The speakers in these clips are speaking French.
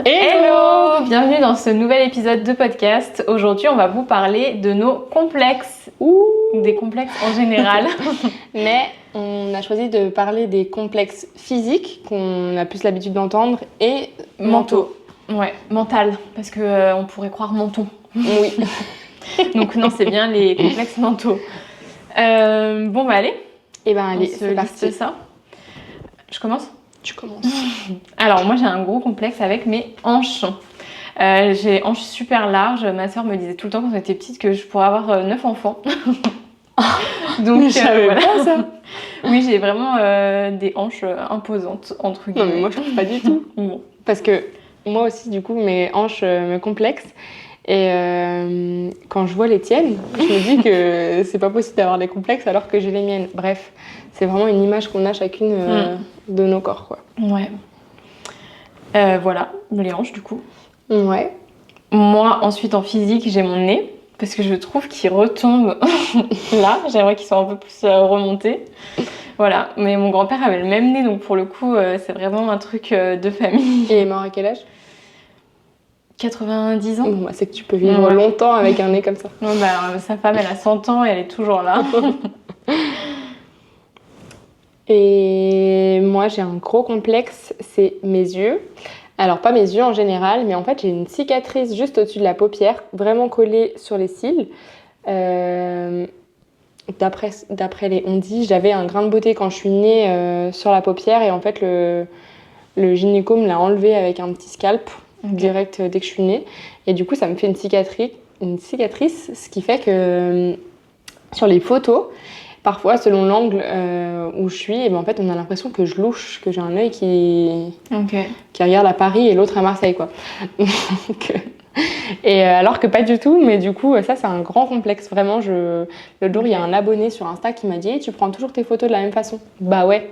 Hello! Bienvenue dans ce nouvel épisode de podcast. Aujourd'hui, on va vous parler de nos complexes ou des complexes en général. Mais on a choisi de parler des complexes physiques qu'on a plus l'habitude d'entendre et mentaux. Ouais, mental, parce que on pourrait croire menton. Oui. Donc non, c'est bien les complexes mentaux. Bon bah allez. Et ben allez, on se c'est parti. liste ça. Je commence? Tu commences. Alors moi j'ai un gros complexe avec mes hanches. J'ai hanches super larges. Ma soeur me disait tout le temps quand on était petite que je pourrais avoir 9 enfants. Donc je savais voilà. pas ça. Oui, j'ai vraiment des hanches imposantes entre guillemets. Non mais moi je trouve pas du tout. Bon. Parce que moi aussi du coup mes hanches me complexent. Et quand je vois les tiennes, je me dis que c'est pas possible d'avoir des complexes alors que j'ai les miennes. Bref, c'est vraiment une image qu'on a chacune de nos corps, quoi. Ouais. Voilà, les hanches du coup. Ouais. Moi, ensuite en physique, j'ai mon nez parce que je trouve qu'il retombe là. J'aimerais qu'il soit un peu plus remonté. Voilà, mais mon grand-père avait le même nez, donc pour le coup, c'est vraiment un truc de famille. Et il est mort à quel âge? 90 ans. Bon, bah, c'est que tu peux vivre longtemps avec un nez comme ça. Ouais, bah, sa femme, elle a 100 ans et elle est toujours là. Et moi, j'ai un gros complexe, c'est mes yeux. Alors, pas mes yeux en général, mais en fait, j'ai une cicatrice juste au-dessus de la paupière, vraiment collée sur les cils. D'après les on-dit, j'avais un grain de beauté quand je suis née sur la paupière et en fait, le gynéco me l'a enlevé avec un petit scalp direct dès que je suis née. Et du coup, ça me fait une cicatrice, ce qui fait que sur les photos, parfois, selon l'angle où je suis, et ben en fait, on a l'impression que je louche, que j'ai un œil qui regarde à Paris et l'autre à Marseille, quoi. Alors que pas du tout, mais du coup, ça, c'est un grand complexe. Vraiment, le jour, il y a un abonné sur Insta qui m'a dit hey, « Tu prends toujours tes photos de la même façon ?» Bah ouais.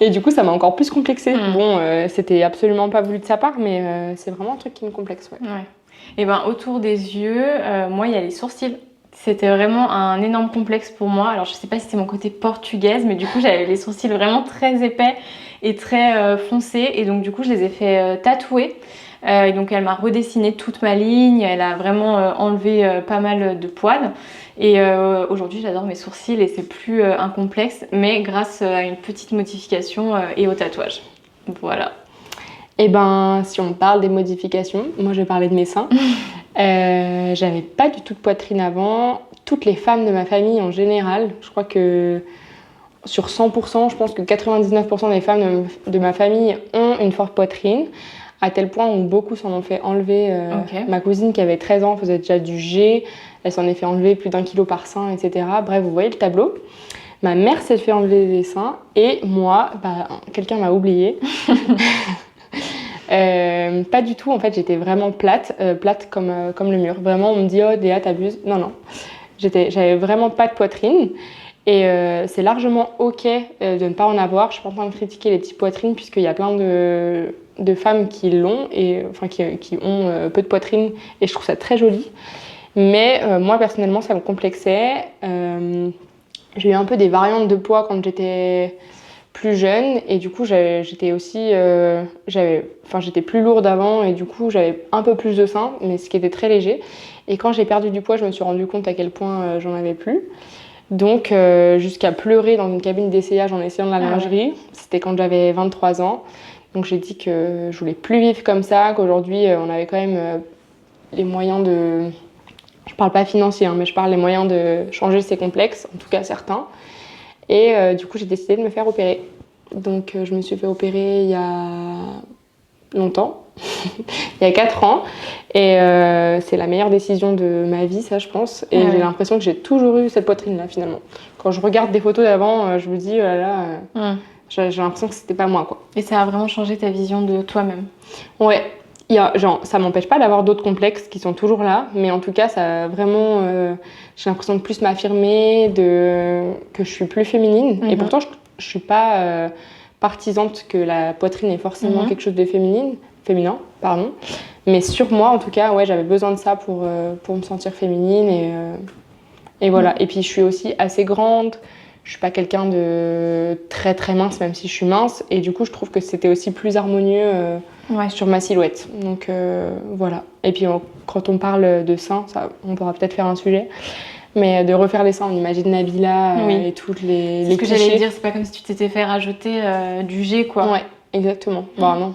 Et du coup, ça m'a encore plus complexée. Bon, c'était absolument pas voulu de sa part, mais c'est vraiment un truc qui me complexe, ouais. Et ben autour des yeux, moi, il y a les sourcils. C'était vraiment un énorme complexe pour moi. Alors, je sais pas si c'est mon côté portugaise, mais du coup, j'avais les sourcils vraiment très épais et très foncés. Et donc, du coup, je les ai fait tatouer. Et donc, elle m'a redessiné toute ma ligne. Elle a vraiment enlevé pas mal de poils. Et aujourd'hui, j'adore mes sourcils et c'est plus un complexe, mais grâce à une petite modification et au tatouage. Voilà. Et ben, si on parle des modifications, moi, je vais parler de mes seins. J'avais pas du tout de poitrine avant. Toutes les femmes de ma famille en général, je crois que sur 100%, je pense que 99% des femmes de ma famille ont une forte poitrine, à tel point où beaucoup s'en ont fait enlever. Ma cousine qui avait 13 ans faisait déjà du G, elle s'en est fait enlever plus d'1 kilo par sein, etc. Bref, vous voyez le tableau. Ma mère s'est fait enlever les seins et moi, quelqu'un m'a oubliée. Pas du tout, en fait, j'étais vraiment plate comme le mur. Vraiment, on me dit « Oh, Déa, t'abuses ». Non. J'avais vraiment pas de poitrine. Et c'est largement OK de ne pas en avoir. Je suis pas en train de critiquer les petites poitrines, puisqu'il y a plein de femmes qui l'ont, qui ont peu de poitrine. Et je trouve ça très joli. Mais moi, personnellement, ça me complexait. J'ai eu un peu des variantes de poids quand j'étais plus jeune et du coup j'étais aussi j'étais plus lourde avant et du coup j'avais un peu plus de seins mais ce qui était très léger et quand j'ai perdu du poids je me suis rendu compte à quel point j'en avais plus donc jusqu'à pleurer dans une cabine d'essayage en essayant de la lingerie. C'était quand j'avais 23 ans donc j'ai dit que je voulais plus vivre comme ça, qu'aujourd'hui on avait quand même les moyens de, je parle pas financier mais je parle les moyens de changer ses complexes, en tout cas certains. Et du coup, j'ai décidé de me faire opérer. Donc, je me suis fait opérer il y a longtemps, il y a 4 ans. Et c'est la meilleure décision de ma vie, ça, je pense. Et j'ai l'impression que j'ai toujours eu cette poitrine-là, finalement. Quand je regarde des photos d'avant, je me dis, oh là là, j'ai l'impression que c'était pas moi, quoi. Et ça a vraiment changé ta vision de toi-même? Ouais. Ça m'empêche pas d'avoir d'autres complexes qui sont toujours là, mais en tout cas, ça a vraiment, j'ai l'impression de plus m'affirmer, que je suis plus féminine. Et pourtant, je suis pas partisante que la poitrine est forcément quelque chose de féminin, pardon. Mais sur moi, en tout cas, ouais, j'avais besoin de ça pour me sentir féminine et voilà. Et puis, je suis aussi assez grande. Je suis pas quelqu'un de très très mince, même si je suis mince. Et du coup, je trouve que c'était aussi plus harmonieux sur ma silhouette. Donc voilà. Et puis quand on parle de seins, ça, on pourra peut-être faire un sujet. Mais de refaire les seins, on imagine Nabila et toutes les C'est ce que clichés. j'allais dire, c'est pas comme si tu t'étais fait rajouter du G, quoi. Ouais, exactement. Bon, non.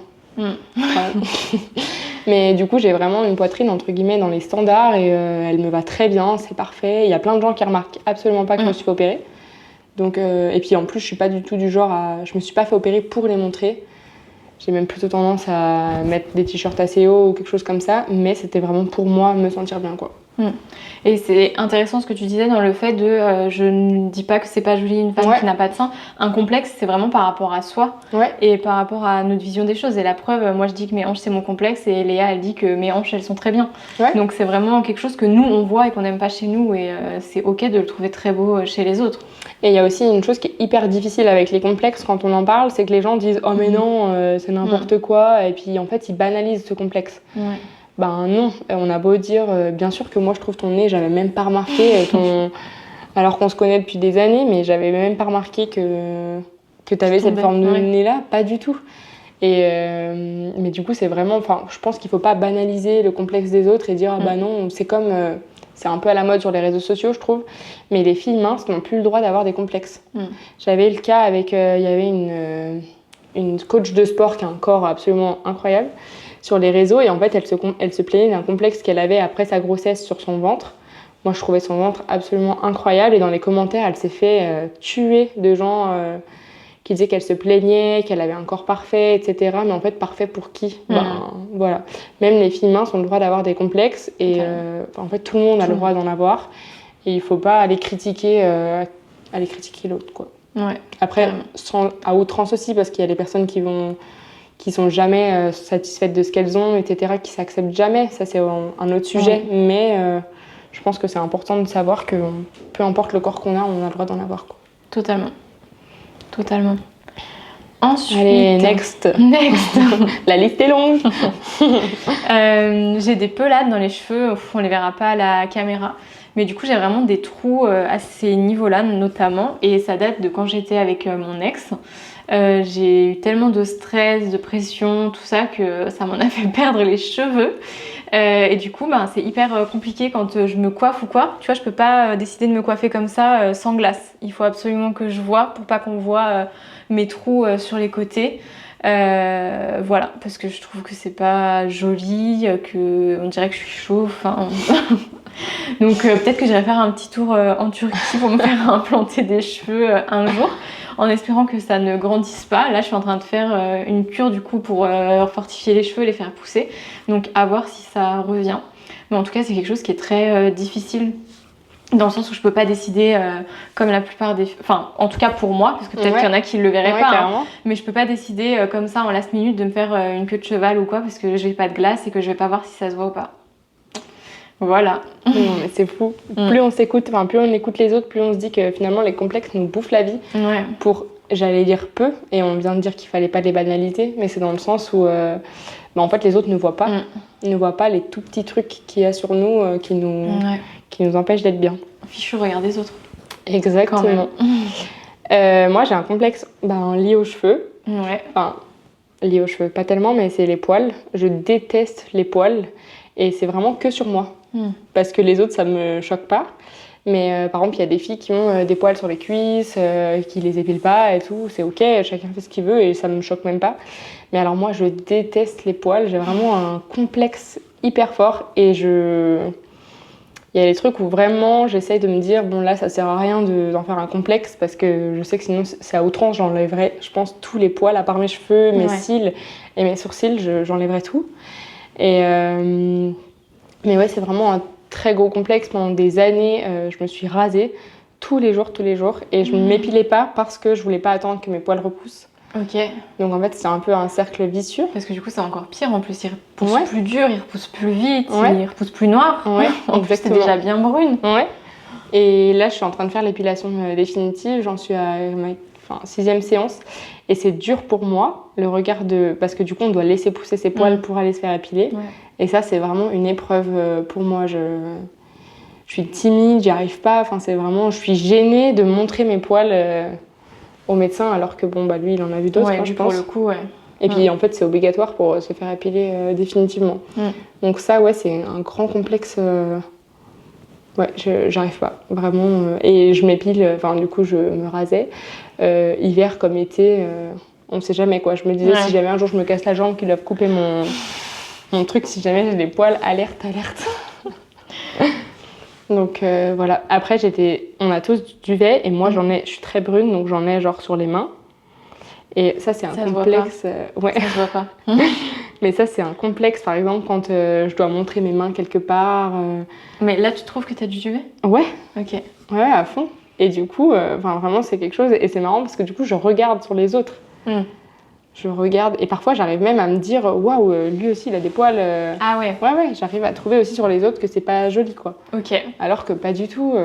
Mais du coup, j'ai vraiment une poitrine entre guillemets dans les standards et elle me va très bien, c'est parfait. Il y a plein de gens qui remarquent absolument pas que je me suis fait opérer. Donc, et puis en plus, je suis pas du tout du genre à. Je me suis pas fait opérer pour les montrer. J'ai même plutôt tendance à mettre des t-shirts assez hauts ou quelque chose comme ça, mais c'était vraiment pour moi me sentir bien, quoi. Et c'est intéressant ce que tu disais dans le fait de je ne dis pas que c'est pas joli une femme qui n'a pas de sein. Un complexe, c'est vraiment par rapport à soi et par rapport à notre vision des choses. Et la preuve, moi je dis que mes hanches c'est mon complexe et Léa elle dit que mes hanches elles sont très bien. Donc c'est vraiment quelque chose que nous on voit et qu'on n'aime pas chez nous et c'est ok de le trouver très beau chez les autres. Et il y a aussi une chose qui est hyper difficile avec les complexes quand on en parle, c'est que les gens disent oh mais non, c'est n'importe quoi, et puis en fait ils banalisent ce complexe. Ben non, on a beau dire, bien sûr que moi je trouve ton nez, j'avais même pas remarqué, alors qu'on se connaît depuis des années, mais j'avais même pas remarqué que t'avais cette forme de nez là, pas du tout. Et mais du coup c'est vraiment, enfin je pense qu'il faut pas banaliser le complexe des autres et dire ah bah non, c'est comme, c'est un peu à la mode sur les réseaux sociaux je trouve, mais les filles minces n'ont plus le droit d'avoir des complexes. J'avais le cas avec, il y avait une coach de sport qui a un corps absolument incroyable sur les réseaux et en fait elle se plaignait d'un complexe qu'elle avait après sa grossesse sur son ventre. Moi je trouvais son ventre absolument incroyable et dans les commentaires elle s'est fait tuer de gens qui disaient qu'elle se plaignait, qu'elle avait un corps parfait, etc. Mais en fait parfait pour qui? Voilà. Même les filles minces ont le droit d'avoir des complexes et en fait tout le monde a le droit d'en avoir et il faut pas aller critiquer l'autre, quoi. Après à outrance aussi parce qu'il y a des personnes qui sont jamais satisfaites de ce qu'elles ont, etc., qui s'acceptent jamais. Ça, c'est un autre sujet. Mais je pense que c'est important de savoir que peu importe le corps qu'on a, on a le droit d'en avoir, quoi. Totalement. Ensuite... Allez, next. La liste est longue. J'ai des pelades dans les cheveux. On les verra pas à la caméra. Mais du coup, j'ai vraiment des trous à ces niveaux-là, notamment. Et ça date de quand j'étais avec mon ex. J'ai eu tellement de stress, de pression, tout ça, que ça m'en a fait perdre les cheveux. Et du coup, c'est hyper compliqué quand je me coiffe ou quoi. Tu vois, je peux pas décider de me coiffer comme ça sans glace. Il faut absolument que je vois pour pas qu'on voit mes trous sur les côtés. Voilà, parce que je trouve que c'est pas joli, que on dirait que je suis chauve. Donc peut-être que j'irai faire un petit tour en Turquie pour me faire implanter des cheveux un jour, en espérant que ça ne grandisse pas. Là, je suis en train de faire une cure du coup pour fortifier les cheveux, les faire pousser. Donc à voir si ça revient. Mais en tout cas, c'est quelque chose qui est très difficile. Dans le sens où je peux pas décider comme la plupart des... Enfin, en tout cas pour moi, parce que peut-être qu'il y en a qui le verraient pas. Mais je peux pas décider comme ça en last minute de me faire une queue de cheval ou quoi, parce que j'ai pas de glace et que je vais pas voir si ça se voit ou pas. Voilà. Non, mais c'est fou. Plus on s'écoute, plus on écoute les autres, plus on se dit que finalement les complexes nous bouffent la vie. Pour, j'allais dire peu, et on vient de dire qu'il fallait pas les banaliser, mais c'est dans le sens où en fait les autres ne voient pas. Ils ne voient pas les tout petits trucs qu'il y a sur nous qui nous empêchent d'être bien. Fichu regard des autres. Exactement. Moi j'ai un complexe lié aux cheveux. Enfin, lié aux cheveux, pas tellement, mais c'est les poils. Je déteste les poils. Et c'est vraiment que sur moi. Parce que les autres, ça me choque pas. Mais par exemple, il y a des filles qui ont des poils sur les cuisses, qui les épilent pas et tout. C'est ok, chacun fait ce qu'il veut et ça me choque même pas. Mais alors moi, je déteste les poils. J'ai vraiment un complexe hyper fort. Et il y a des trucs où vraiment, j'essaye de me dire, bon là, ça sert à rien d'en faire un complexe parce que je sais que sinon, c'est à outrance. J'enlèverais, je pense, tous les poils, à part mes cheveux, mes cils et mes sourcils, j'enlèverais tout. Mais ouais, c'est vraiment un très gros complexe. Pendant des années, je me suis rasée tous les jours et je ne m'épilais pas parce que je voulais pas attendre que mes poils repoussent. Donc en fait, c'est un peu un cercle vicieux. Parce que du coup, c'est encore pire. En plus, ils repoussent plus dur, ils repoussent plus vite, ils repoussent plus noir. En plus, c'est déjà bien brune. Et là, je suis en train de faire l'épilation définitive. J'en suis à ma 6e séance. Et c'est dur pour moi, le regard parce que du coup, on doit laisser pousser ses poils pour aller se faire épiler. Et ça, c'est vraiment une épreuve pour moi. je suis timide, j'y arrive pas. Enfin, c'est vraiment, je suis gênée de montrer mes poils au médecin, alors que bon, bah lui, il en a vu d'autres, Ouais, hein, je pense. pour le coup, ouais. Et puis en fait, c'est obligatoire pour se faire épiler définitivement. Donc ça, ouais, c'est un grand complexe. Ouais, j'arrive pas, vraiment. Et je m'épile, enfin, du coup, je me rasais. Hiver comme été, on sait jamais quoi. Je me disais, si jamais un jour je me casse la jambe, qu'ils doivent couper mon truc, si jamais j'ai des poils, alerte. Donc voilà. Après, on a tous du duvet et moi, je suis très brune, donc j'en ai genre sur les mains. Et ça, c'est un complexe. Ouais. Ça se voit pas. Mais ça, c'est un complexe, par exemple, quand je dois montrer mes mains quelque part. Mais là, tu trouves que t'as du duvet? Ouais. Ok. Ouais, à fond. Et du coup, vraiment, c'est quelque chose. Et c'est marrant parce que du coup, je regarde sur les autres. Je regarde. Et parfois, j'arrive même à me dire, waouh, lui aussi, il a des poils. Ah ouais. Ouais, j'arrive à trouver aussi sur les autres que c'est pas joli, quoi. Ok. Alors que pas du tout.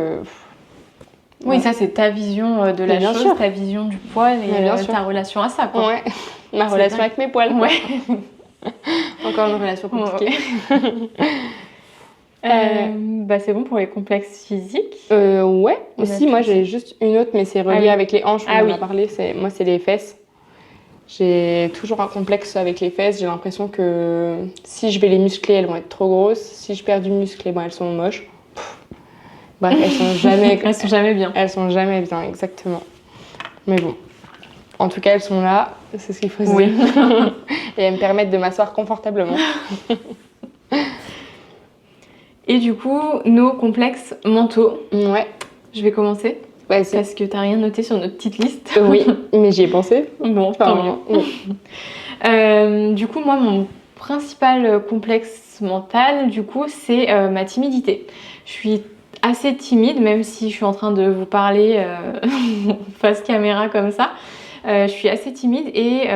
Oui, ça, c'est ta vision de la chose, sûr. ta vision du poil et ta relation à ça, quoi. Ouais. Ma relation avec mes poils, quoi. Ouais. Encore une relation compliquée. Bah, c'est bon pour les complexes physiques. Ouais. Aussi, moi, j'ai juste une autre, mais c'est relié avec les hanches. On en a parlé. Moi, c'est les fesses. J'ai toujours un complexe avec les fesses. J'ai l'impression que si je vais les muscler, elles vont être trop grosses. Si je perds du muscle, elles sont moches. Bref, elles sont jamais bien. Elles sont jamais bien, exactement. Mais bon. En tout cas, elles sont là. C'est ce qu'il faut se dire. Et elles me permettent de m'asseoir confortablement. Et du coup, nos complexes mentaux. Ouais. Je vais commencer. Ouais, parce que t'as rien noté sur notre petite liste. Oui, mais j'y ai pensé. Bon, tant mieux. Du coup, moi, mon principal complexe mental, du coup, c'est ma timidité. Je suis assez timide, même si je suis en train de vous parler face caméra comme ça. Je suis assez timide et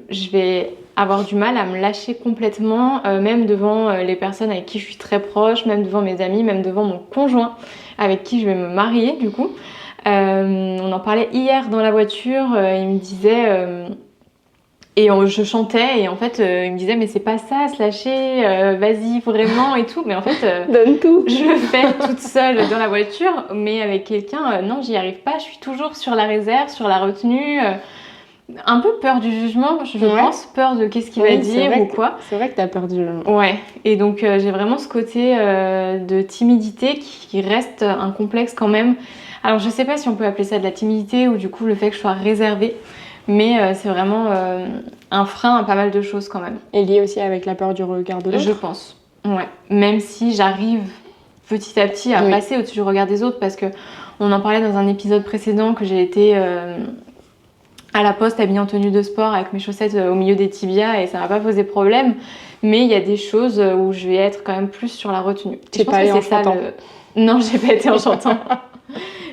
je vais avoir du mal à me lâcher complètement, même devant les personnes avec qui je suis très proche, même devant mes amis, même devant mon conjoint avec qui je vais me marier du coup. On en parlait hier dans la voiture, il me disait... je chantais et en fait il me disait mais c'est pas ça, se lâcher, vas-y vraiment et tout. Mais en fait donne tout. Je le fais toute seule dans la voiture, mais avec quelqu'un, non j'y arrive pas. Je suis toujours sur la réserve, sur la retenue. Un peu peur du jugement, je pense, peur de qu'est-ce qu'il va dire ou quoi. C'est vrai que t'as peur du jugement. Ouais, et donc j'ai vraiment ce côté de timidité qui reste un complexe quand même. Alors je sais pas si on peut appeler ça de la timidité ou du coup le fait que je sois réservée, mais c'est vraiment un frein à pas mal de choses quand même. Et lié aussi avec la peur du regard de l'autre. Je pense, ouais. Même si j'arrive petit à petit à passer au-dessus du regard des autres, parce que on en parlait dans un épisode précédent que j'ai été... à la poste habillée en tenue de sport avec mes chaussettes au milieu des tibias et ça m'a pas posé problème, mais il y a des choses où je vais être quand même plus sur la retenue. T'es pas allée en chantant? Non, j'ai pas été en chantant.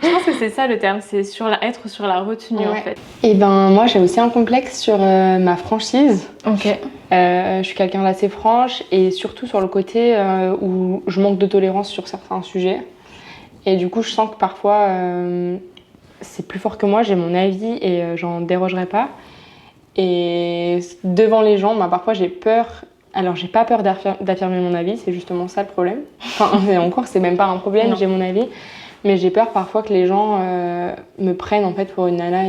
Je pense que c'est ça le terme, c'est être sur la retenue en fait. Et ben moi j'ai aussi un complexe sur ma franchise. Ok. Je suis quelqu'un d'assez franche et surtout sur le côté où je manque de tolérance sur certains sujets. Et du coup je sens que parfois... c'est plus fort que moi, j'ai mon avis et j'en dérogerai pas. Et devant les gens, parfois j'ai peur. Alors j'ai pas peur d'affirmer mon avis, c'est justement ça le problème. Enfin, encore, c'est même pas un problème, j'ai mon avis. Mais j'ai peur parfois que les gens me prennent en fait pour une nana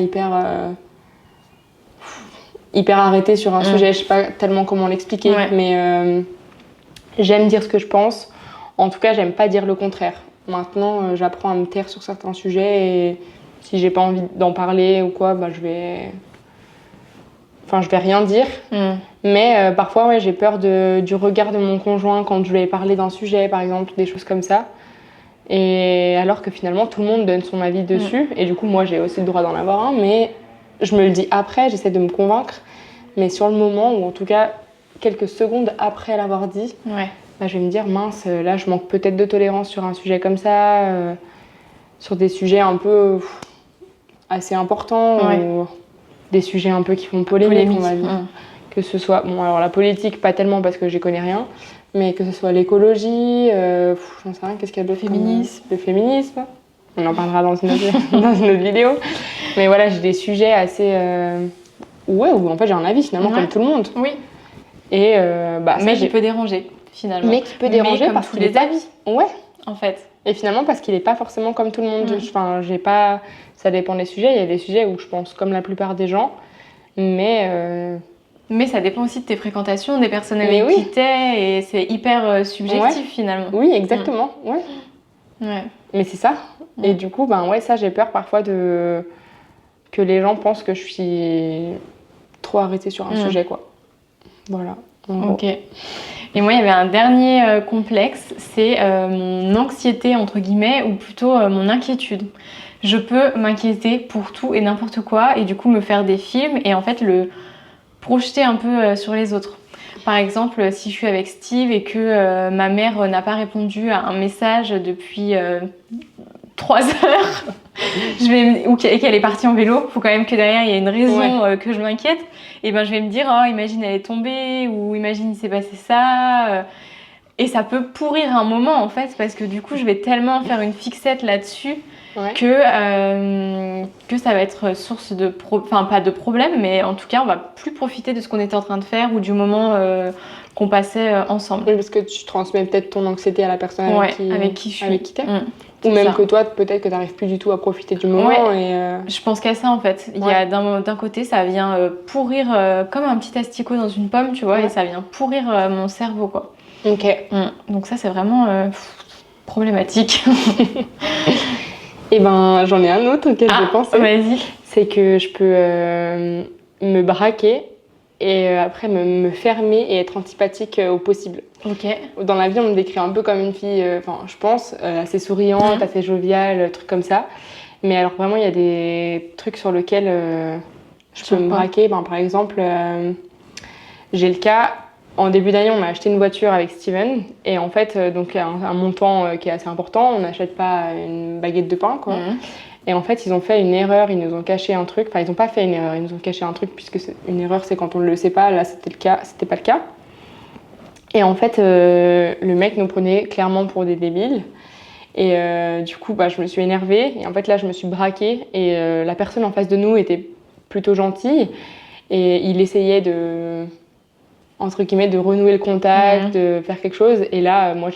hyper arrêtée sur un sujet. Je sais pas tellement comment l'expliquer, mais j'aime dire ce que je pense. En tout cas, j'aime pas dire le contraire. Maintenant, j'apprends à me taire sur certains sujets et si j'ai pas envie d'en parler ou quoi, je vais rien dire. Mais parfois, j'ai peur du regard de mon conjoint quand je vais parler d'un sujet, par exemple, des choses comme ça. Et alors que finalement, tout le monde donne son avis dessus. Et du coup, moi, j'ai aussi le droit d'en avoir un. Mais je me le dis après, j'essaie de me convaincre. Mais sur le moment, ou en tout cas, quelques secondes après l'avoir dit, je vais me dire, mince, là, je manque peut-être de tolérance sur un sujet comme ça. Sur des sujets un peu... assez importants ou des sujets un peu qui font polémique, on va dire. Que ce soit, bon alors la politique pas tellement parce que j'y connais rien, mais que ce soit l'écologie, j'en sais rien, qu'est-ce qu'il y a d'autre? Le féminisme, on en parlera dans une autre vidéo. Mais voilà, j'ai des sujets assez... où en fait j'ai un avis finalement comme tout le monde. Oui. Et mais qui peut déranger finalement. Mais qui peut déranger comme parce tous les avis. Ouais. En fait. Et finalement, parce qu'il n'est pas forcément comme tout le monde. Enfin, j'ai pas... Ça dépend des sujets. Il y a des sujets où je pense comme la plupart des gens. Mais ça dépend aussi de tes fréquentations, des personnes avec qui t'es. Et c'est hyper subjectif finalement. Oui, exactement. Ouais. Mais c'est ça. Et du coup, ça, j'ai peur parfois que les gens pensent que je suis trop arrêtée sur un sujet, quoi. Voilà. Ok. Et moi, il y avait un dernier complexe, c'est mon anxiété, entre guillemets, ou plutôt mon inquiétude. Je peux m'inquiéter pour tout et n'importe quoi, et du coup me faire des films, et en fait le projeter un peu sur les autres. Par exemple, si je suis avec Steve et que ma mère n'a pas répondu à un message depuis 3 heures, et qu'elle est partie en vélo, faut quand même que derrière il y ait une raison que je m'inquiète, et ben je vais me dire oh imagine elle est tombée, ou imagine il s'est passé ça, et ça peut pourrir un moment en fait, parce que du coup je vais tellement faire une fixette là-dessus que ça va être source de pas de problème, mais en tout cas on va plus profiter de ce qu'on était en train de faire ou du moment qu'on passait ensemble. Oui, parce que tu transmets peut-être ton anxiété à la personne avec qui je suis. Avec qui t'es. Ou même que toi, peut-être que tu n'arrives plus du tout à profiter du moment. Je pense qu'à ça en fait. Il y a d'un côté, ça vient pourrir comme un petit asticot dans une pomme, tu vois, et ça vient pourrir mon cerveau, quoi. Ok. Donc ça, c'est vraiment problématique. Et j'en ai un autre auquel j'ai pensé. Vas-y. C'est que je peux me braquer et après me fermer et être antipathique au possible. Ok. Dans la vie, on me décrit un peu comme une fille, je pense, assez souriante, assez joviale, truc comme ça. Mais alors vraiment, il y a des trucs sur lesquels je peux me braquer. Par exemple, j'ai le cas, en début d'année, on a acheté une voiture avec Steven. Et en fait, donc un montant qui est assez important, on n'achète pas une baguette de pain, quoi. Et en fait, ils ont fait une erreur, ils nous ont caché un truc. Enfin, ils n'ont pas fait une erreur, ils nous ont caché un truc, puisque une erreur, c'est quand on ne le sait pas. Là, c'était pas le cas. Et en fait, le mec nous prenait clairement pour des débiles. Et du coup, je me suis énervée. Et en fait, là, je me suis braquée. Et la personne en face de nous était plutôt gentille. Et il essayait entre guillemets, de renouer le contact, de faire quelque chose. Et là, moi,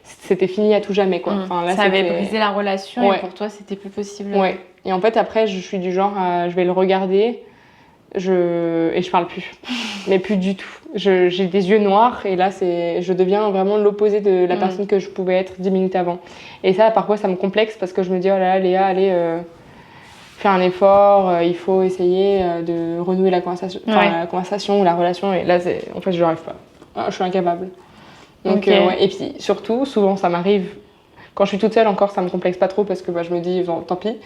c'était fini à tout jamais, quoi. Enfin, là, ça avait brisé la relation et pour toi, c'était plus possible. Ouais. Et en fait, après, je suis du genre, je vais le regarder et je parle plus. Mais plus du tout. J'ai des yeux noirs et là, je deviens vraiment l'opposé de la personne que je pouvais être 10 minutes avant. Et ça, parfois, ça me complexe parce que je me dis, oh là là, Léa, allez, fais un effort, il faut essayer de renouer la conversation ou la relation. Et là, en fait, je n'arrive pas. Je suis incapable. Donc, et puis, surtout, souvent, ça m'arrive. Quand je suis toute seule, encore, ça me complexe pas trop parce que je me dis, tant pis.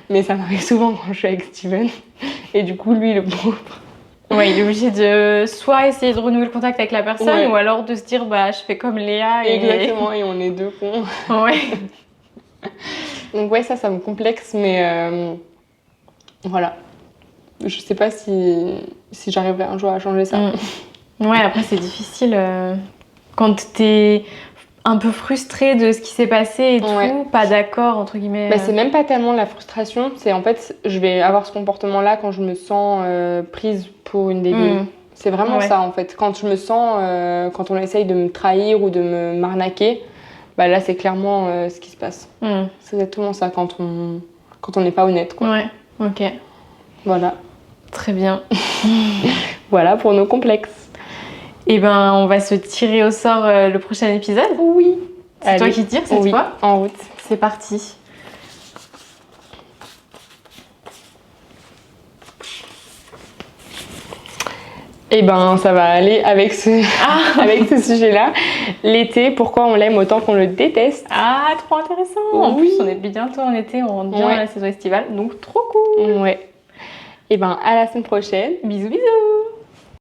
Mais ça m'arrive souvent quand je suis avec Steven. Et du coup, lui, le pauvre. Ouais, il est obligé de soit essayer de renouer le contact avec la personne ou alors de se dire, je fais comme Léa. Exactement, et on est deux cons. Ouais. Donc, ça me complexe, mais voilà. Je sais pas si j'arriverai un jour à changer ça. Ouais, après, c'est difficile quand t'es un peu frustrée de ce qui s'est passé et tout, pas d'accord, entre guillemets. C'est même pas tellement la frustration, c'est en fait, je vais avoir ce comportement-là quand je me sens prise pour une débile. C'est vraiment ça, en fait. Quand je me sens, quand on essaye de me trahir ou de m'arnaquer, là, c'est clairement ce qui se passe. C'est exactement ça, quand on n'est pas honnête, quoi. Ouais, ok. Voilà. Très bien. Voilà pour nos complexes. Et on va se tirer au sort le prochain épisode. Oui. C'est toi qui tires cette fois. En route. C'est parti. Ça va aller avec ce sujet-là. L'été, pourquoi on l'aime autant qu'on le déteste. Ah, trop intéressant. En plus, on est bientôt en été, on rentre bien dans la saison estivale, donc trop cool. Ouais. À la semaine prochaine. Bisous, bisous.